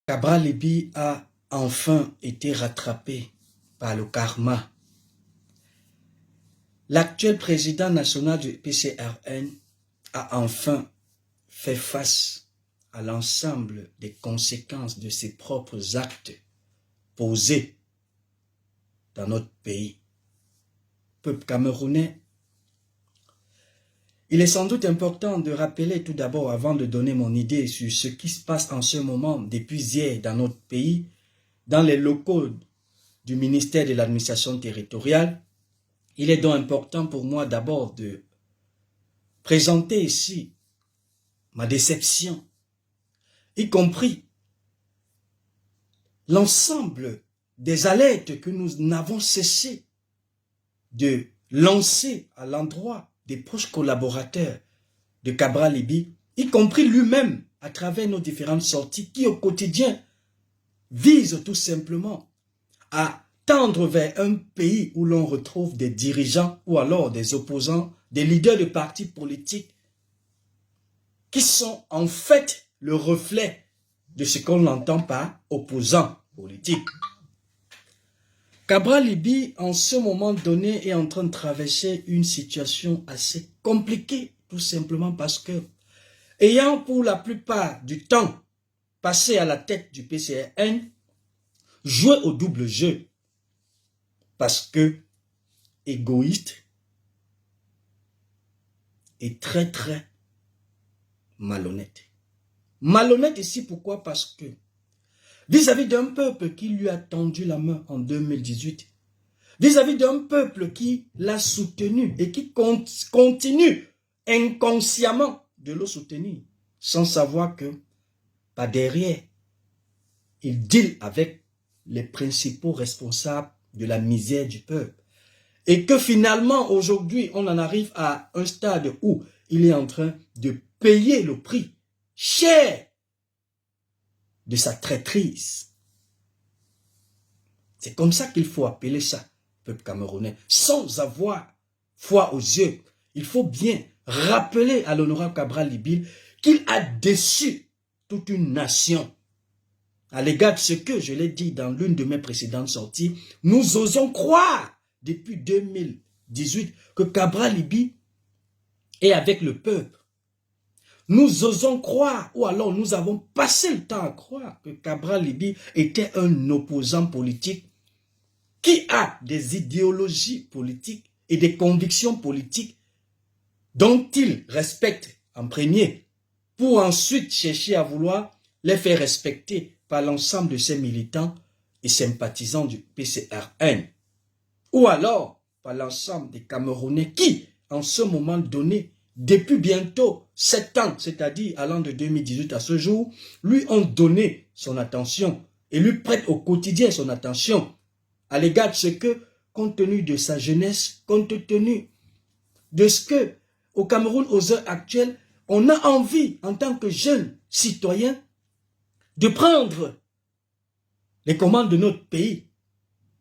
Cabral Libye a enfin été rattrapé par le karma. L'actuel président national du PCRN a enfin fait face à l'ensemble des conséquences de ses propres actes posés dans notre pays. Peuple camerounais, il est sans doute important de rappeler tout d'abord, avant de donner mon idée sur ce qui se passe en ce moment depuis hier dans notre pays, dans les locaux du ministère de l'administration territoriale, il est donc important pour moi d'abord de présenter ici ma déception, y compris l'ensemble des alertes que nous n'avons cessé de lancer à l'endroit des proches collaborateurs de Cabral Libye, y compris lui-même à travers nos différentes sorties qui au quotidien visent tout simplement à tendre vers un pays où l'on retrouve des dirigeants ou alors des opposants, des leaders de partis politiques qui sont en fait le reflet de ce qu'on entend par opposants politiques. Cabral Libye, en ce moment donné, est en train de traverser une situation assez compliquée, tout simplement parce que, ayant pour la plupart du temps passé à la tête du PCRN, joué au double jeu, parce que égoïste et très malhonnête. Malhonnête ici, pourquoi? Parce que vis-à-vis d'un peuple qui lui a tendu la main en 2018, vis-à-vis d'un peuple qui l'a soutenu et qui continue inconsciemment de le soutenir, sans savoir que, par derrière, il deal avec les principaux responsables de la misère du peuple. Et que finalement, aujourd'hui, on en arrive à un stade où il est en train de payer le prix cher de sa traîtrise. C'est comme ça qu'il faut appeler ça, peuple camerounais, sans avoir foi aux yeux. Il faut bien rappeler à l'honorable Cabral Libye qu'il a déçu toute une nation. À l'égard de ce que je l'ai dit dans l'une de mes précédentes sorties, nous osons croire depuis 2018 que Cabral Libye est avec le peuple. Nous osons croire, ou alors nous avons passé le temps à croire que Cabral Libye était un opposant politique qui a des idéologies politiques et des convictions politiques dont il respecte en premier, pour ensuite chercher à vouloir les faire respecter par l'ensemble de ses militants et sympathisants du PCRN. Ou alors par l'ensemble des Camerounais qui, en ce moment donné, depuis bientôt 7 ans, c'est-à-dire allant de 2018 à ce jour, lui ont donné son attention et lui prêtent au quotidien son attention à l'égard de ce que, compte tenu de sa jeunesse, compte tenu de ce que, au Cameroun, aux heures actuelles, on a envie, en tant que jeune citoyen, de prendre les commandes de notre pays,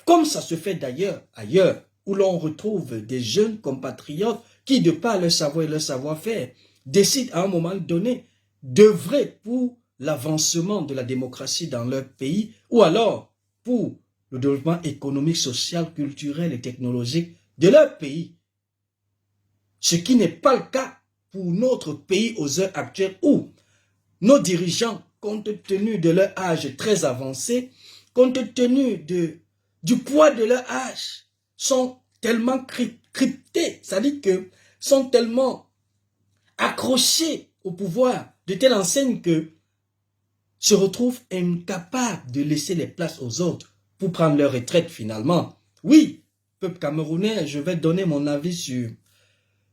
comme ça se fait d'ailleurs ailleurs, où l'on retrouve des jeunes compatriotes qui, de par leur savoir et leur savoir-faire, décident à un moment donné d'œuvrer pour l'avancement de la démocratie dans leur pays, ou alors pour le développement économique, social, culturel et technologique de leur pays. Ce qui n'est pas le cas pour notre pays aux heures actuelles où nos dirigeants, compte tenu de leur âge très avancé, compte tenu du poids de leur âge, sont tellement cryptés, c'est-à-dire que sont tellement accrochés au pouvoir de telle enseigne que se retrouvent incapables de laisser les places aux autres pour prendre leur retraite finalement. Oui, peuple camerounais, je vais donner mon avis sur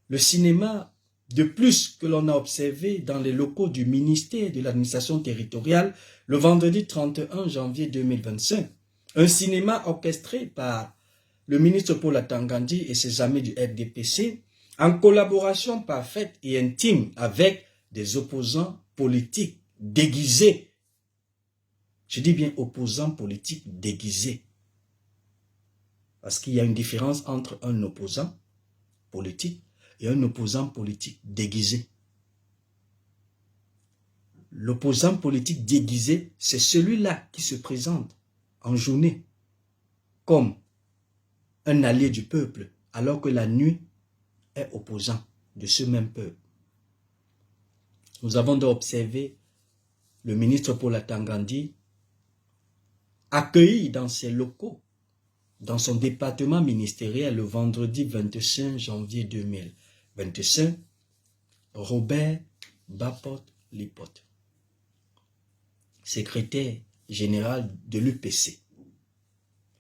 le cinéma de plus que l'on a observé dans les locaux du ministère de l'administration territoriale le vendredi 31 janvier 2025. Un cinéma orchestré par le ministre Paul Atangandi et ses amis du RDPC en collaboration parfaite et intime avec des opposants politiques déguisés. Je dis bien opposants politiques déguisés. Parce qu'il y a une différence entre un opposant politique et un opposant politique déguisé. l'opposant politique déguisé, c'est celui-là qui se présente en journée comme un allié du peuple, alors que la nuit est opposant de ce même peuple. Nous avons donc observé le ministre Paul Atangandi accueilli dans ses locaux, dans son département ministériel le vendredi 25 janvier 2025, Robert Baport Lipote, secrétaire général de l'UPC,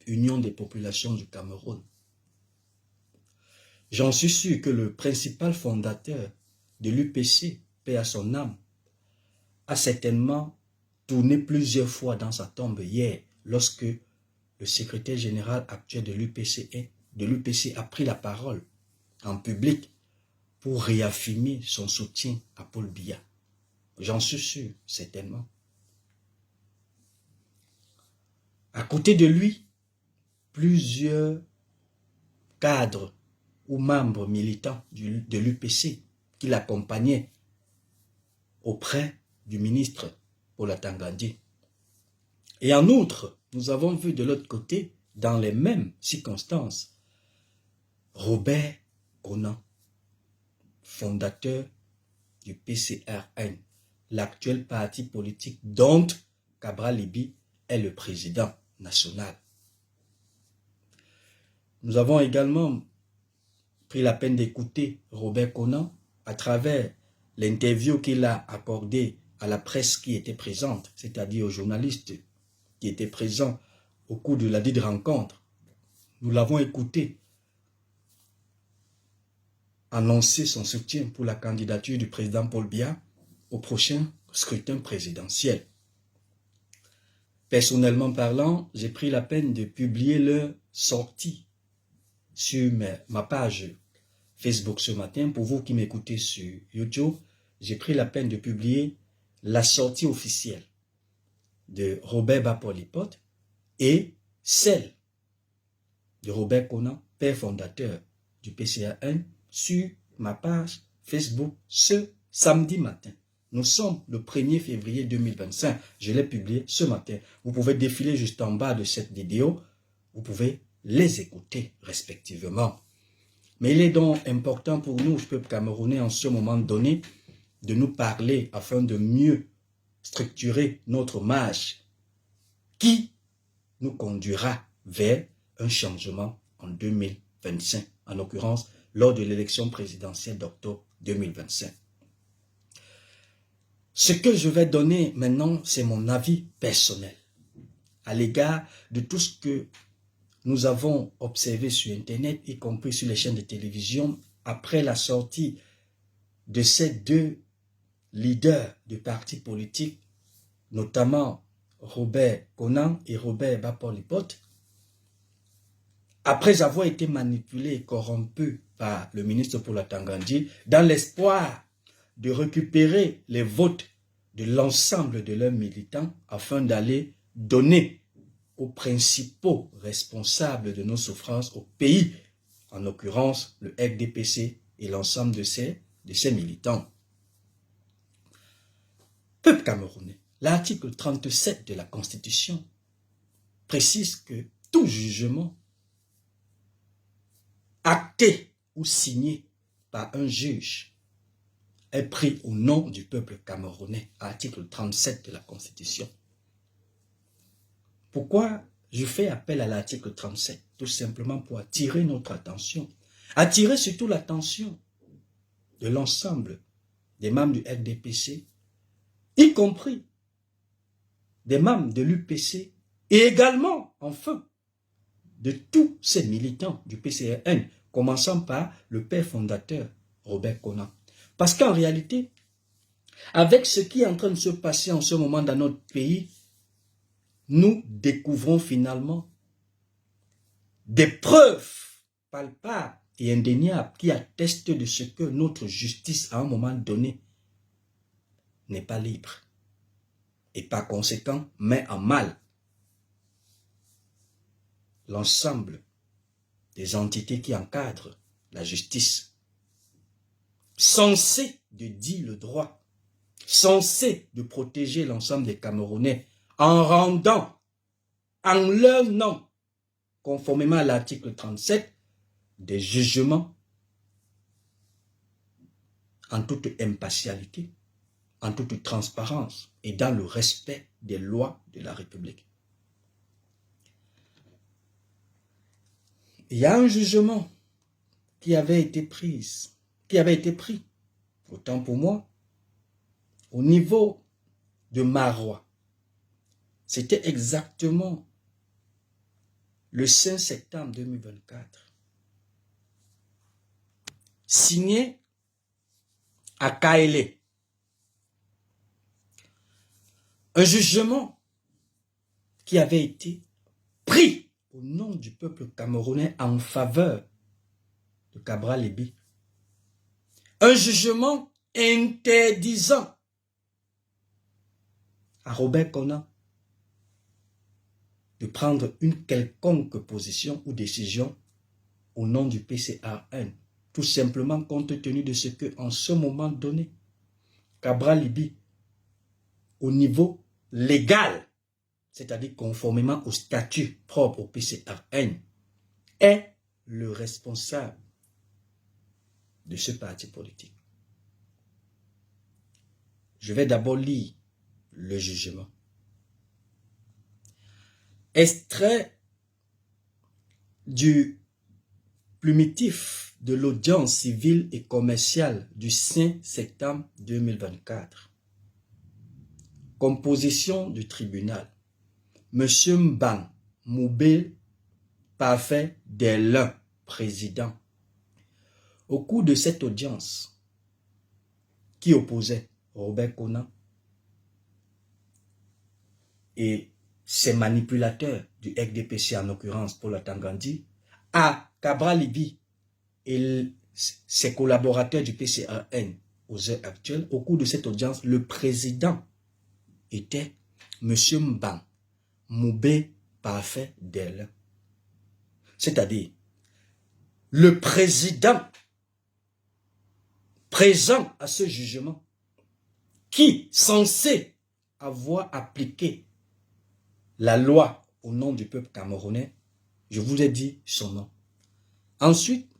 Union des populations du Cameroun. J'en suis sûr que le principal fondateur de l'UPC, paix à son âme, a certainement tourné plusieurs fois dans sa tombe hier lorsque le secrétaire général actuel de l'UPC a pris la parole en public pour réaffirmer son soutien à Paul Biya. J'en suis sûr, certainement. À côté de lui, plusieurs cadres ou membres militants de l'UPC qui l'accompagnaient auprès du ministre Paul Atangandi. Et en outre, nous avons vu de l'autre côté, dans les mêmes circonstances, Robert Konan, fondateur du PCRN, l'actuel parti politique dont Cabral Libby est le président national. Nous avons également pris la peine d'écouter Robert Konan à travers l'interview qu'il a accordée à la presse qui était présente, c'est-à-dire aux journalistes qui étaient présents au cours de la dite rencontre. Nous l'avons écouté annoncer son soutien pour la candidature du président Paul Biya au prochain scrutin présidentiel. Personnellement parlant, j'ai pris la peine de publier leur sortie sur ma page Facebook ce matin. Pour vous qui m'écoutez sur YouTube, j'ai pris la peine de publier la sortie officielle de Robert Baport Lipote et celle de Robert Konan, père fondateur du PCRN, sur ma page Facebook ce samedi matin. Nous sommes le 1er février 2025. Je l'ai publié ce matin. Vous pouvez défiler juste en bas de cette vidéo. Vous pouvez les écouter respectivement. Mais il est donc important pour nous, peuple camerounais, en ce moment donné, de nous parler afin de mieux structurer notre marche qui nous conduira vers un changement en 2025, en l'occurrence lors de l'élection présidentielle d'octobre 2025. Ce que je vais donner maintenant, c'est mon avis personnel à l'égard de tout ce que nous avons observé sur Internet, y compris sur les chaînes de télévision, après la sortie de ces deux leaders de partis politiques, notamment Robert Konan et Robert Baport Lipote, après avoir été manipulés et corrompus par le ministre Paul Atangandi, dans l'espoir de récupérer les votes de l'ensemble de leurs militants afin d'aller donner aux principaux responsables de nos souffrances au pays, en l'occurrence le RDPC et l'ensemble de ses militants. Peuple camerounais, l'article 37 de la Constitution précise que tout jugement acté ou signé par un juge est pris au nom du peuple camerounais, article 37 de la Constitution. Pourquoi je fais appel à l'article 37? Tout simplement pour attirer notre attention, attirer surtout l'attention de l'ensemble des membres du RDPC, y compris des membres de l'UPC et également, enfin, de tous ces militants du PCRN, commençant par le père fondateur Robert Konan. Parce qu'en réalité, avec ce qui est en train de se passer en ce moment dans notre pays, nous découvrons finalement des preuves palpables et indéniables qui attestent de ce que notre justice, à un moment donné, n'est pas libre. Et par conséquent, met en mal l'ensemble des entités qui encadrent la justice, censées de dire le droit, censé de protéger l'ensemble des Camerounais en rendant en leur nom, conformément à l'article 37, des jugements en toute impartialité, en toute transparence et dans le respect des lois de la République. Il y a un jugement qui avait été pris, autant pour moi, au niveau de Marois. C'était exactement le 5 septembre 2024. Signé à Kaélé. Un jugement qui avait été pris au nom du peuple camerounais en faveur de Cabral Libby. Un jugement interdisant à Robert Konan de prendre une quelconque position ou décision au nom du PCRN, tout simplement compte tenu de ce que, en ce moment donné, Cabral Libby, au niveau légal, c'est-à-dire conformément au statut propre au PCRN, est le responsable de ce parti politique. Je vais d'abord lire le jugement. Extrait du plumitif de l'audience civile et commerciale du 5 septembre 2024. Composition du tribunal. Monsieur Mbang Moubé Parfait Delin, président. Au cours de cette audience qui opposait Robert Konan et ses manipulateurs du FDPC, en l'occurrence Paul Atangandi, à Cabral Libby et ses collaborateurs du PCRN aux heures actuelles, au cours de cette audience, le président était M. Mbang Moubé Parfait Delin. C'est-à-dire, le président présent à ce jugement, qui, censé avoir appliqué la loi au nom du peuple camerounais, je vous ai dit son nom. Ensuite,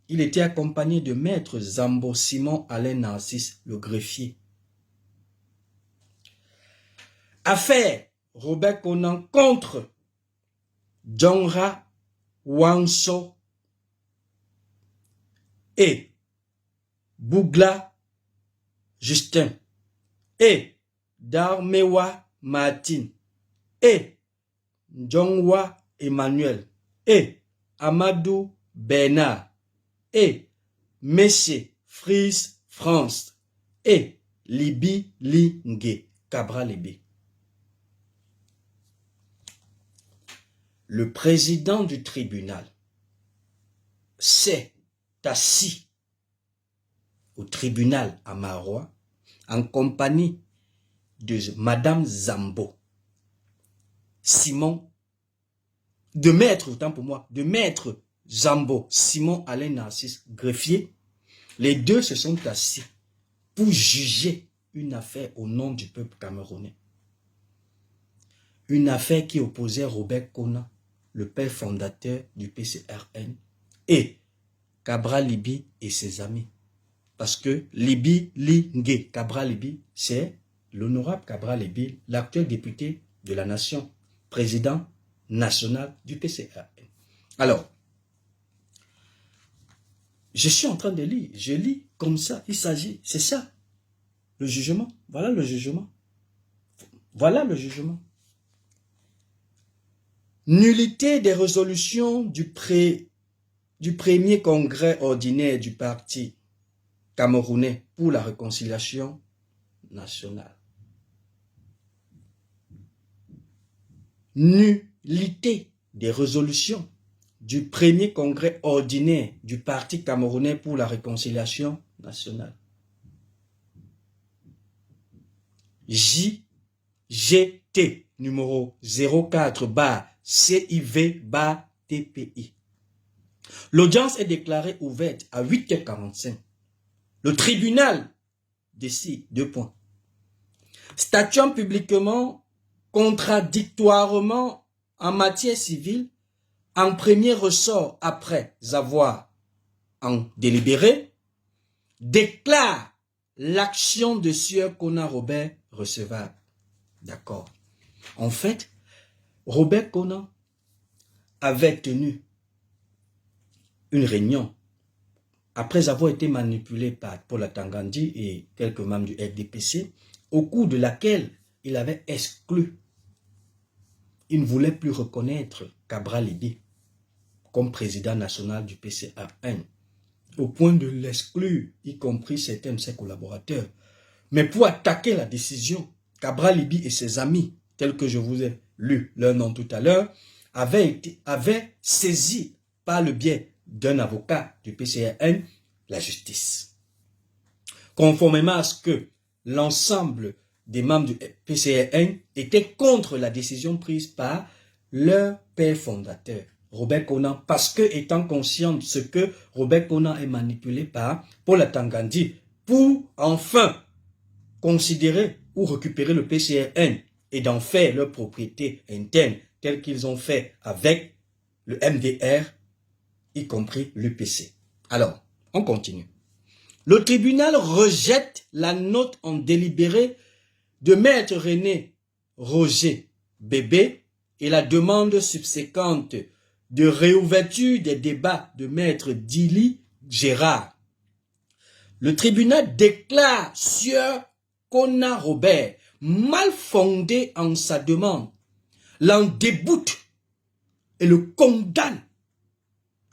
il était accompagné de maître Zambo Simon Alain Narcisse, le greffier. Affaire Robert Konan contre Djonra Wanso et Bougla Justin et Darmewa Martin et Njongwa Emmanuel et Amadou Bernard et Messier Fries France et Libby Lingue Cabral Libby. Le président du tribunal s'est assis au tribunal à Marois en compagnie de Madame Zambo Simon, de maître, autant pour moi, de maître Zambo Simon Alain Narcisse, greffier. Les deux se sont assis pour juger une affaire au nom du peuple camerounais. Une affaire qui opposait Robert Konan, le père fondateur du PCRN, et Cabral Libby et ses amis. Parce que Libby Lingue Cabral Libby, c'est l'honorable Cabral Libby, l'actuel député de la nation, président national du PCRN. Alors, je suis en train de lire, je lis comme ça, il s'agit, c'est ça, le jugement, voilà le jugement. Voilà le jugement. Nullité des résolutions du premier congrès ordinaire du parti camerounais pour la réconciliation nationale. Nullité des résolutions du premier congrès ordinaire du parti camerounais pour la réconciliation nationale. JGT numéro 04/CIV/TPI. L'audience est déclarée ouverte à 8h45. Le tribunal décide, 2 points, statuant publiquement, contradictoirement en matière civile, en premier ressort après avoir en délibéré, déclare l'action de Sieur Kona Robert recevable. D'accord. En fait, Robert Kona avait tenu une réunion après avoir été manipulé par Paul Atangandi et quelques membres du FDPC, au cours de laquelle il avait exclu. Il ne voulait plus reconnaître Cabral Libby comme président national du PCA1, au point de l'exclure, y compris certains de ses collaborateurs. Mais pour attaquer la décision, Cabral Libby et ses amis, tels que je vous ai lu leur nom tout à l'heure, avaient saisi par le biais d'un avocat du PCA1 la justice. Conformément à ce que l'ensemble des membres du PCA1 étaient contre la décision prise par leur père fondateur, Robert Kona, parce que étant conscient de ce que Robert Kona est manipulé par Paul Atangandi pour enfin considérer ou récupérer le PCA1 et d'en faire leur propriété interne, telle qu'ils ont fait avec le MDR, y compris l'UPC. Alors, on continue. Le tribunal rejette la note en délibéré de maître René Roger Bébé et la demande subséquente de réouverture des débats de maître Dili Gérard. Le tribunal déclare Sieur Kona Robert mal fondé en sa demande, l'en déboute et le condamne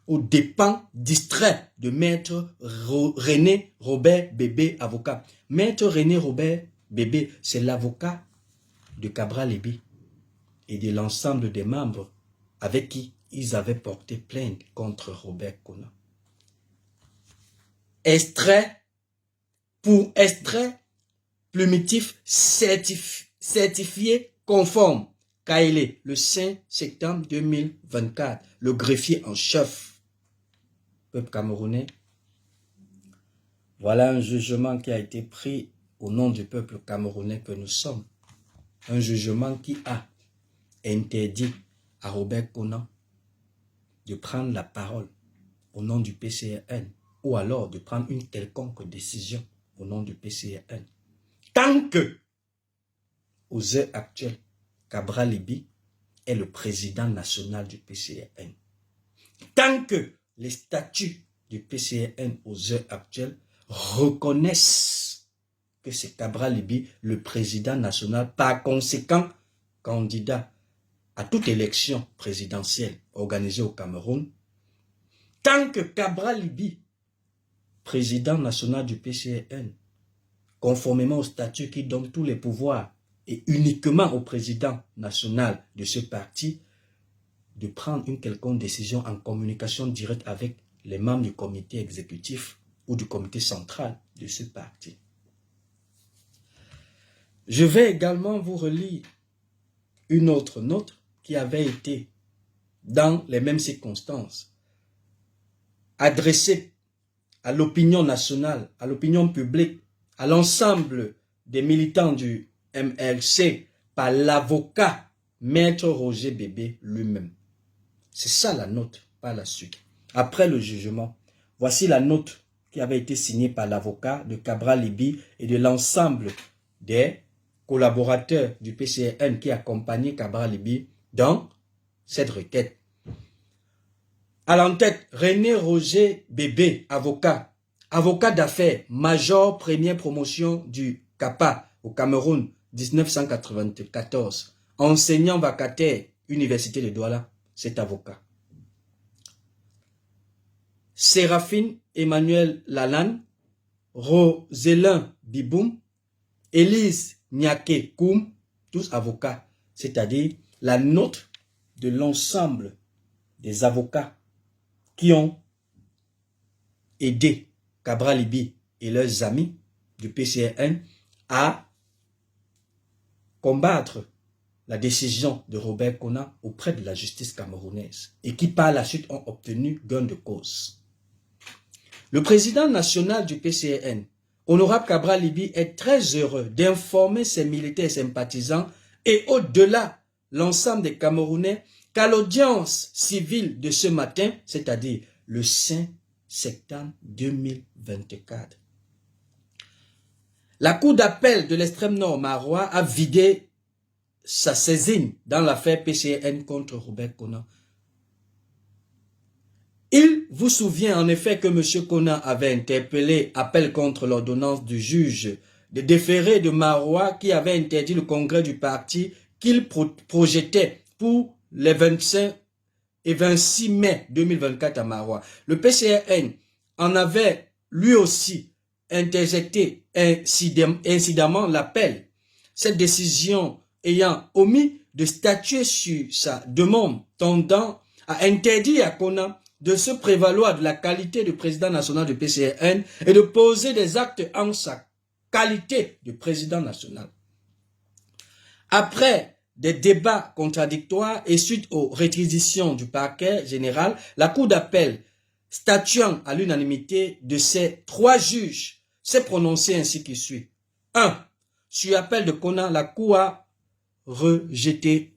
aux dépens distraits de maître René Robert Bébé, avocat. Maître René Robert Bébé, c'est l'avocat de Cabral Libby et de l'ensemble des membres avec qui ils avaient porté plainte contre Robert Kona. Extrait plumitif certifié conforme. Kaélé, le 5 septembre 2024, le greffier en chef. Peuple camerounais, voilà un jugement qui a été pris au nom du peuple camerounais que nous sommes. Un jugement qui a interdit à Robert Kona de prendre la parole au nom du PCA1 ou alors de prendre une quelconque décision au nom du PCA1. Tant que, aux heures actuelles, Cabral Libby est le président national du PCA1. Tant que les statuts du PCA1 aux heures actuelles reconnaissent que c'est Cabral Libby le président national, par conséquent candidat à toute élection présidentielle organisée au Cameroun, tant que Cabral Libby, président national du PCA1, conformément au statut qui donne tous les pouvoirs et uniquement au président national de ce parti, de prendre une quelconque décision en communication directe avec les membres du comité exécutif ou du comité central de ce parti. Je vais également vous relire une autre note qui avait été, dans les mêmes circonstances, adressée à l'opinion nationale, à l'opinion publique, à l'ensemble des militants du MLC par l'avocat Maître Roger Bébé lui-même. C'est ça la note par la suite. Après le jugement, voici la note qui avait été signée par l'avocat de Cabral Libby et de l'ensemble des collaborateurs du PCA1 qui accompagnaient Cabral Libby dans cette requête. À l'entête, René Roger Bébé, avocat d'affaires, major première promotion du CAPA au Cameroun, 1994, enseignant vacataire, Université de Douala, cet avocat. Séraphine Emmanuel Lalanne, Rosélin Biboum, Élise Nyake Koum, tous avocats, c'est-à-dire la note de l'ensemble des avocats qui ont aidé Cabral Libby et leurs amis du PCA1 à combattre la décision de Robert Kona auprès de la justice camerounaise et qui par la suite ont obtenu gain de cause. Le président national du PCA1, Honorable Cabral Libye est très heureux d'informer ses militaires et sympathisants et au-delà l'ensemble des Camerounais qu'à l'audience civile de ce matin, c'est-à-dire le 5 septembre 2024, la Cour d'appel de l'extrême nord marois a vidé sa saisine dans l'affaire PCN contre Robert Konan. Il vous souvient en effet que M. Konan avait interpellé appel contre l'ordonnance du juge de déféré de Marois qui avait interdit le congrès du parti qu'il projetait pour les 25 et 26 mai 2024 à Marois. Le PCRN en avait lui aussi interjecté incidemment l'appel. Cette décision ayant omis de statuer sur sa demande tendant à interdire à Konan de se prévaloir de la qualité de président national du PCRN et de poser des actes en sa qualité de président national. Après des débats contradictoires et suite aux réquisitions du parquet général, la Cour d'appel, statuant à l'unanimité de ses 3 juges, s'est prononcée ainsi qui suit. 1. Sur appel de Konan, la Cour a rejeté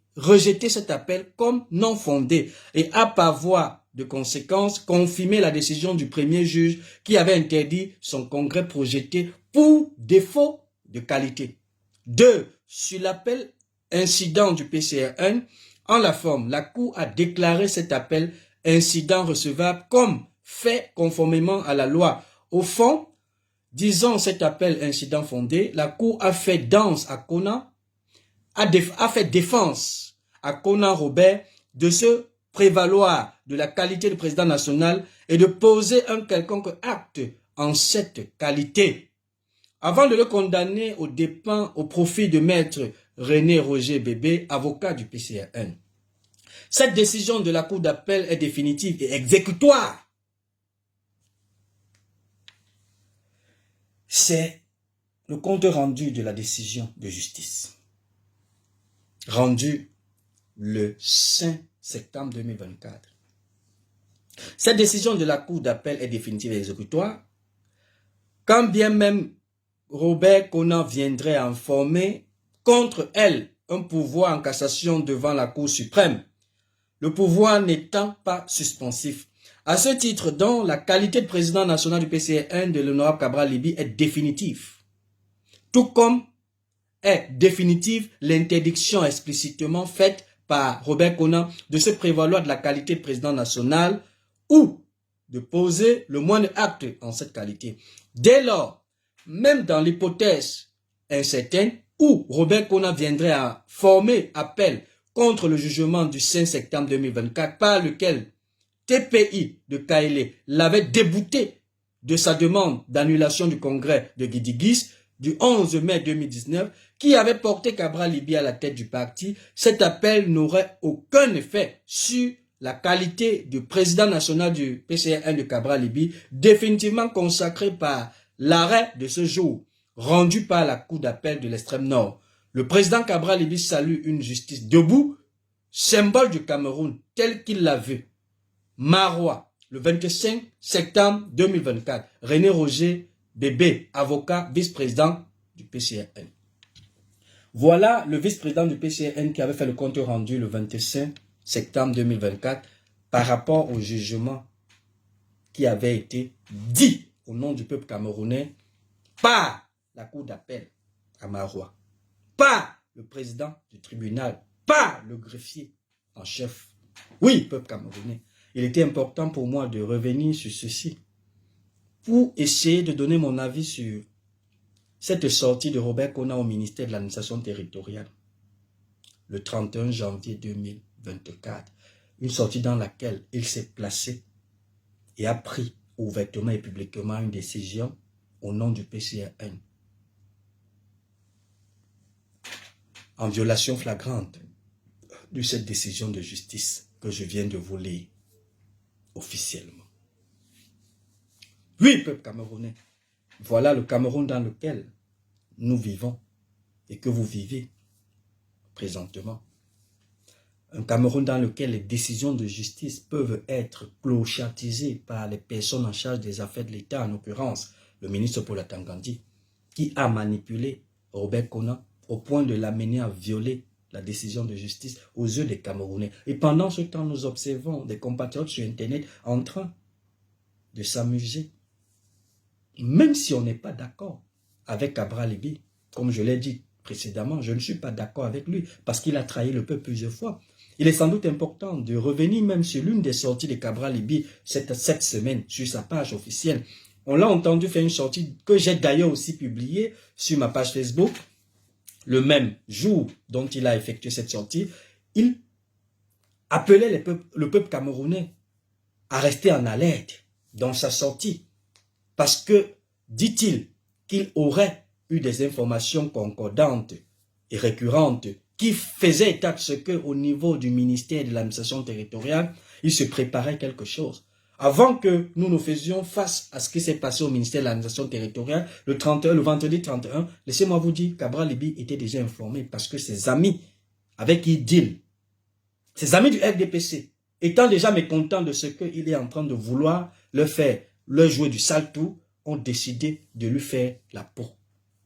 cet appel comme non fondé et a par voie de conséquence confirmé la décision du premier juge qui avait interdit son congrès projeté pour défaut de qualité. 2. Sur l'appel incident du PCRN, en la forme, la Cour a déclaré cet appel incident recevable comme fait conformément à la loi. Au fond, disant cet appel incident fondé, la Cour a fait danse à Konan, a fait défense à Konan Robert de se prévaloir de la qualité de président national et de poser un quelconque acte en cette qualité. Avant de le condamner aux dépens au profit de maître René Roger Bébé, avocat du PCRN. Cette décision de la Cour d'appel est définitive et exécutoire. C'est le compte rendu de la décision de justice, rendu le 5 septembre 2024. Cette décision de la Cour d'appel est définitive et exécutoire. Quand bien même Robert Konan viendrait informer contre elle un pouvoir en cassation devant la Cour suprême, le pouvoir n'étant pas suspensif. À ce titre, donc, la qualité de président national du PCRN de l'honorable Cabral Libye est définitive. Tout comme est définitive l'interdiction explicitement faite par Robert Konan de se prévaloir de la qualité de président national ou de poser le moindre acte en cette qualité. Dès lors, même dans l'hypothèse incertaine où Robert Konan viendrait à former appel contre le jugement du 5 septembre 2024 par lequel TPI de Kaélé l'avait débouté de sa demande d'annulation du congrès de Guidigis du 11 mai 2019 qui avait porté Cabral Libye à la tête du parti, cet appel n'aurait aucun effet sur la qualité de président national du PCRN de Cabral Libye, définitivement consacré par l'arrêt de ce jour, rendu par la Cour d'appel de l'extrême nord. Le président Cabral Libye salue une justice debout, symbole du Cameroun tel qu'il l'a vu. Marois, le 25 septembre 2024, René Roger Bébé, avocat, vice-président du PCRN. Voilà le vice-président du PCRN qui avait fait le compte rendu le 25 septembre 2024 par rapport au jugement qui avait été dit au nom du peuple camerounais par la Cour d'appel à Marois, par le président du tribunal, par le greffier en chef. Oui, peuple camerounais, il était important pour moi de revenir sur ceci pour essayer de donner mon avis sur cette sortie de Robert Konan au ministère de l'administration territoriale le 31 janvier 2024. Une sortie dans laquelle il s'est placé et a pris ouvertement et publiquement une décision au nom du PCRN en violation flagrante de cette décision de justice que je viens de vous lire officiellement. Oui, peuple camerounais, voilà le Cameroun dans lequel nous vivons et que vous vivez présentement. Un Cameroun dans lequel les décisions de justice peuvent être clochartisées par les personnes en charge des affaires de l'État, en l'occurrence le ministre Paul Atangandi, qui a manipulé Robert Konan au point de l'amener à violer la décision de justice aux yeux des Camerounais. Et pendant ce temps, nous observons des compatriotes sur Internet en train de s'amuser. Même si on n'est pas d'accord avec Cabral Libby, comme je l'ai dit précédemment, je ne suis pas d'accord avec lui parce qu'il a trahi le peuple plusieurs fois. Il est sans doute important de revenir même sur l'une des sorties de Cabral Libby cette semaine sur sa page officielle. On l'a entendu faire une sortie que j'ai d'ailleurs aussi publiée sur ma page Facebook. Le même jour dont il a effectué cette sortie, il appelait le peuple camerounais à rester en alerte dans sa sortie. Parce que, dit-il, qu'il aurait eu des informations concordantes et récurrentes qui faisaient état de ce qu'au niveau du ministère de l'administration territoriale, il se préparait quelque chose. Avant que nous faisions face à ce qui s'est passé au ministère de l'administration territoriale, le vendredi 31, laissez-moi vous dire, Cabral Libby était déjà informé parce que ses amis avec qui il deal, ses amis du RDPC, étant déjà mécontents de ce qu'il est en train de vouloir leur jouer du sale tour, ont décidé de lui faire la peau,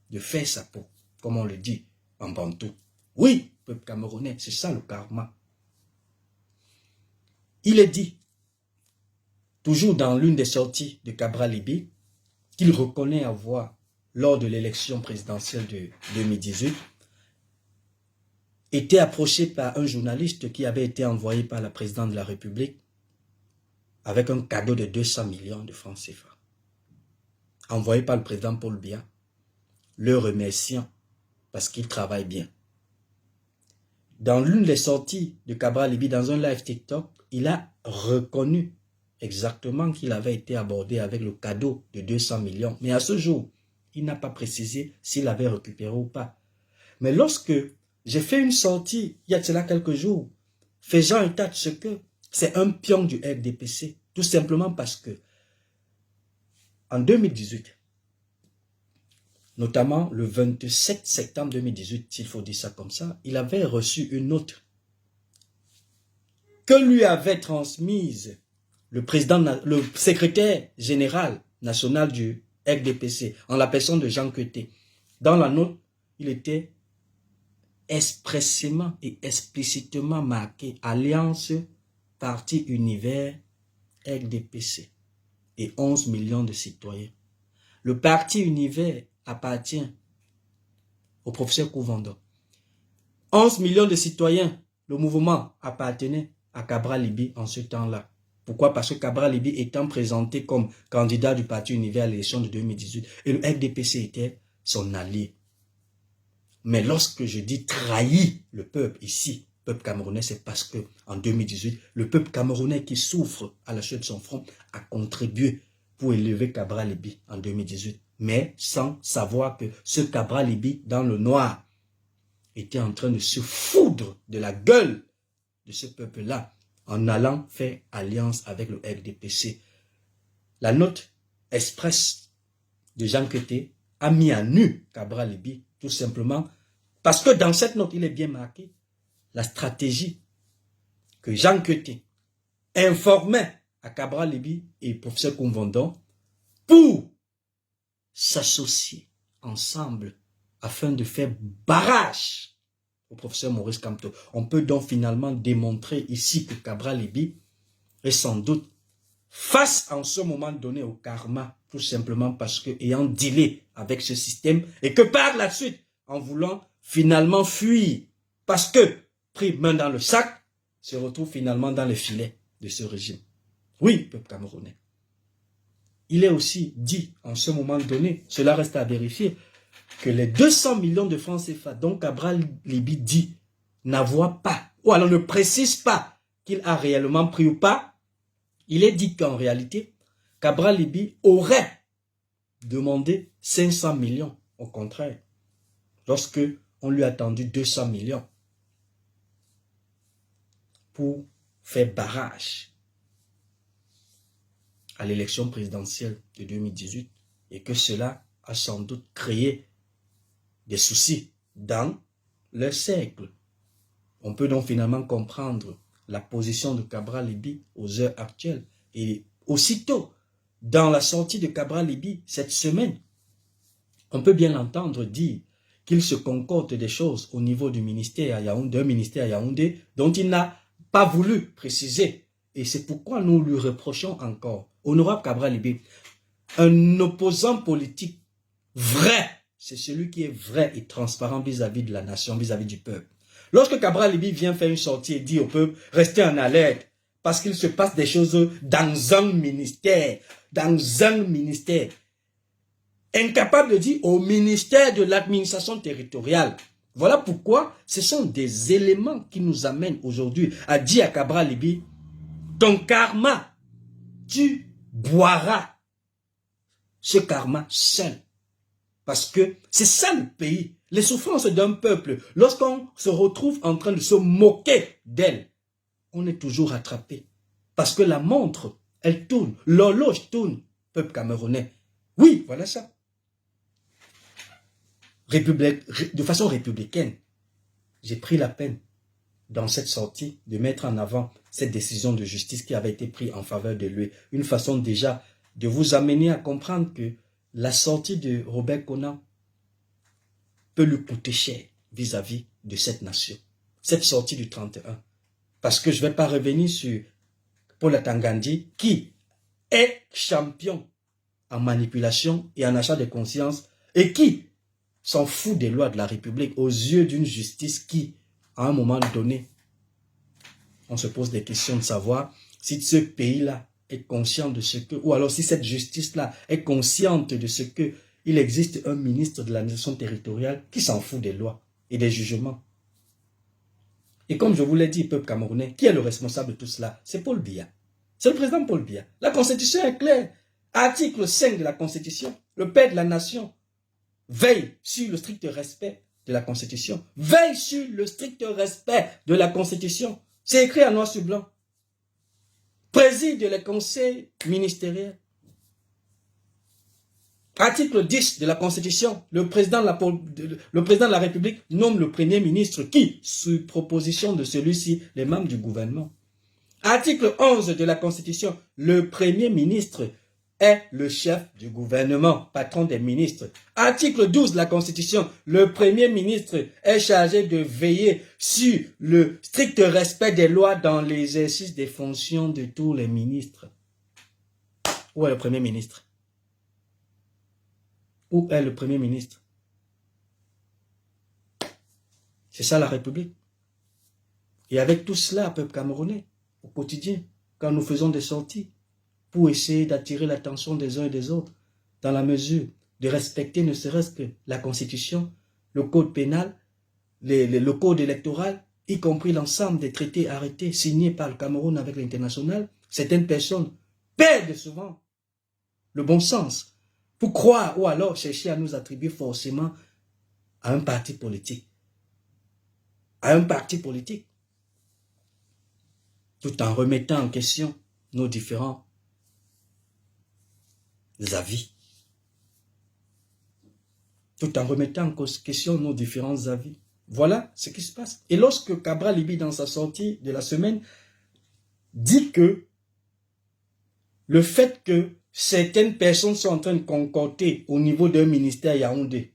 de faire sa peau, comme on le dit en bantou. Oui, peuple camerounais, c'est ça le karma. Il est dit, toujours dans l'une des sorties de Cabral Libby, qu'il reconnaît avoir, lors de l'élection présidentielle de 2018, été approché par un journaliste qui avait été envoyé par la présidente de la République avec un cadeau de 200 millions de francs CFA. Envoyé par le président Paul Biya, le remerciant parce qu'il travaille bien. Dans l'une des sorties de Cabral Libby, dans un live TikTok, il a reconnu exactement qu'il avait été abordé avec le cadeau de 200 millions. Mais à ce jour, il n'a pas précisé s'il avait récupéré ou pas. Mais lorsque j'ai fait une sortie, il y a de cela quelques jours, faisant état de ce que c'est un pion du RDPC, tout simplement parce que en 2018, notamment le 27 septembre 2018, s'il faut dire ça comme ça, il avait reçu une note que lui avait transmise le secrétaire général national du RDPC, en la personne de Jean Queté. Dans la note, il était expressément et explicitement marqué Alliance Parti Univers RDPC et 11 millions de citoyens. Le Parti Univers appartient au professeur Kouvando. 11 millions de citoyens, le mouvement appartenait à Cabral Libby en ce temps-là. Pourquoi? Parce que Cabral Libby étant présenté comme candidat du Parti Univers à l'élection de 2018 et le RDPC était son allié. Mais lorsque je dis trahir le peuple ici, le peuple camerounais, c'est parce que en 2018, le peuple camerounais qui souffre à la suite de son front a contribué pour élever Cabral Libby en 2018. Mais sans savoir que ce Cabral Libby, dans le noir, était en train de se foudre de la gueule de ce peuple-là en allant faire alliance avec le RDPC. La note express de Jean Queté a mis à nu Cabral Libby, tout simplement parce que dans cette note, il est bien marqué la stratégie que Jean Queté informait à Cabral Libby et professeur Kouvando pour s'associer ensemble afin de faire barrage au professeur Maurice Kamto. On peut donc finalement démontrer ici que Cabral Libby est sans doute face en ce moment donné au karma, tout simplement parce que ayant dealé avec ce système et que par la suite, en voulant finalement fuir, parce que pris main dans le sac, se retrouve finalement dans les filets de ce régime. Oui, peuple camerounais. Il est aussi dit en ce moment donné, cela reste à vérifier, que les 200 millions de francs CFA dont Cabral Libby dit n'avoir pas, ou alors ne précise pas qu'il a réellement pris ou pas, il est dit qu'en réalité, Cabral Libby aurait demandé 500 millions, au contraire, lorsque on lui a tendu 200 millions pour faire barrage à l'élection présidentielle de 2018 et que cela a sans doute créé des soucis dans leur cercle. On peut donc finalement comprendre la position de Cabral Libby aux heures actuelles. Et aussitôt, dans la sortie de Cabral Libby cette semaine, on peut bien l'entendre dire qu'il se concorde des choses au niveau du ministère à Yaoundé, un ministère à Yaoundé, dont il n'a pas voulu préciser. Et c'est pourquoi nous lui reprochons encore, honorable Cabral Libby, un opposant politique vrai, c'est celui qui est vrai et transparent vis-à-vis de la nation, vis-à-vis du peuple. Lorsque Cabral Libby vient faire une sortie et dit au peuple, restez en alerte, parce qu'il se passe des choses dans un ministère, incapable de dire au ministère de l'administration territoriale. Voilà pourquoi ce sont des éléments qui nous amènent aujourd'hui à dire à Cabral Libby, ton karma, tu boiras ce karma seul. Parce que c'est ça le pays, les souffrances d'un peuple. Lorsqu'on se retrouve en train de se moquer d'elle, on est toujours attrapé. Parce que la montre, elle tourne, l'horloge tourne, peuple camerounais. Oui, voilà ça. De façon républicaine, j'ai pris la peine dans cette sortie de mettre en avant cette décision de justice qui avait été prise en faveur de lui. Une façon déjà de vous amener à comprendre que la sortie de Robert Konan peut lui coûter cher vis-à-vis de cette nation. Cette sortie du 31. Parce que je ne vais pas revenir sur Paul Atangandi qui est champion en manipulation et en achat de conscience et qui s'en fout des lois de la République aux yeux d'une justice qui, à un moment donné, on se pose des questions de savoir si ce pays-là est conscient de ce que, ou alors si cette justice-là est consciente de ce que il existe un ministre de l'administration territoriale qui s'en fout des lois et des jugements. Et comme je vous l'ai dit, peuple camerounais, qui est le responsable de tout cela? C'est Paul Biya. C'est le président Paul Biya. La Constitution est claire. Article 5 de la Constitution, le père de la nation veille sur le strict respect de la Constitution. Veille sur le strict respect de la Constitution. C'est écrit en noir sur blanc. Préside les conseils ministériels. Article 10 de la Constitution, le président de la République nomme le Premier ministre qui, sous proposition de celui-ci, les membres du gouvernement. Article 11 de la Constitution, le Premier ministre est le chef du gouvernement, patron des ministres. Article 12 de la Constitution, le Premier ministre est chargé de veiller sur le strict respect des lois dans l'exercice des fonctions de tous les ministres. Où est le Premier ministre? Où est le Premier ministre? C'est ça la République. Et avec tout cela, peuple camerounais, au quotidien, quand nous faisons des sorties, pour essayer d'attirer l'attention des uns et des autres, dans la mesure de respecter ne serait-ce que la Constitution, le code pénal, le code électoral, y compris l'ensemble des traités arrêtés, signés par le Cameroun avec l'international, certaines personnes perdent souvent le bon sens pour croire ou alors chercher à nous attribuer forcément à un parti politique. À un parti politique. Tout en remettant en question nos différents avis. Tout en remettant en question nos différents avis. Voilà ce qui se passe. Et lorsque Cabral Libby, dans sa sortie de la semaine, dit que le fait que certaines personnes sont en train de concorder au niveau d'un ministère Yaoundé,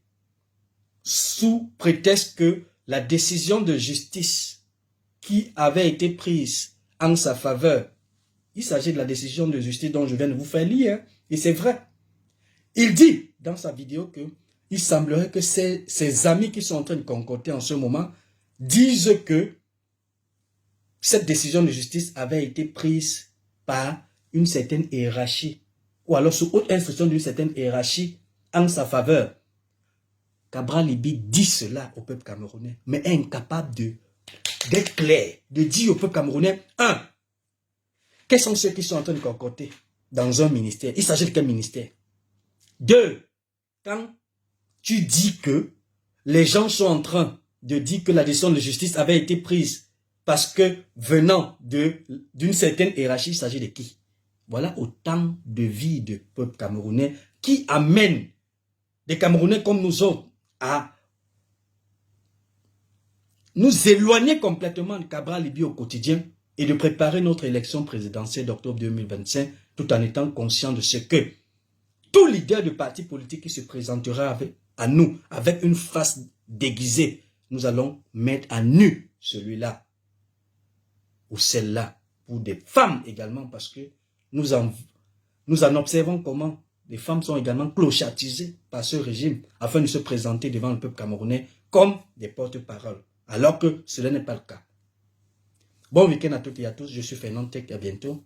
sous prétexte que la décision de justice qui avait été prise en sa faveur, il s'agit de la décision de justice dont je viens de vous faire lire, hein, et c'est vrai. Il dit dans sa vidéo que il semblerait que ses amis qui sont en train de concorder en ce moment disent que cette décision de justice avait été prise par une certaine hiérarchie, ou alors sous haute instruction d'une certaine hiérarchie en sa faveur. Cabral Libby dit cela au peuple camerounais, mais est incapable d'être clair, de dire au peuple camerounais, un, quels sont ceux qui sont en train de concorder dans un ministère? Il s'agit de quel ministère? Deux, quand tu dis que les gens sont en train de dire que la décision de justice avait été prise parce que venant d'une certaine hiérarchie, il s'agit de qui? Voilà autant de vies de peuple camerounais qui amènent des Camerounais comme nous autres à nous éloigner complètement de Cabral Libby au quotidien et de préparer notre élection présidentielle d'octobre 2025 tout en étant conscient de ce que tout leader de parti politique qui se présentera à nous avec une face déguisée, nous allons mettre à nu celui-là ou celle-là, pour des femmes également, parce que nous en observons comment les femmes sont également clochartisées par ce régime afin de se présenter devant le peuple camerounais comme des porte-paroles, alors que cela n'est pas le cas. Bon week-end à toutes et à tous, je suis Fernand Tech, à bientôt.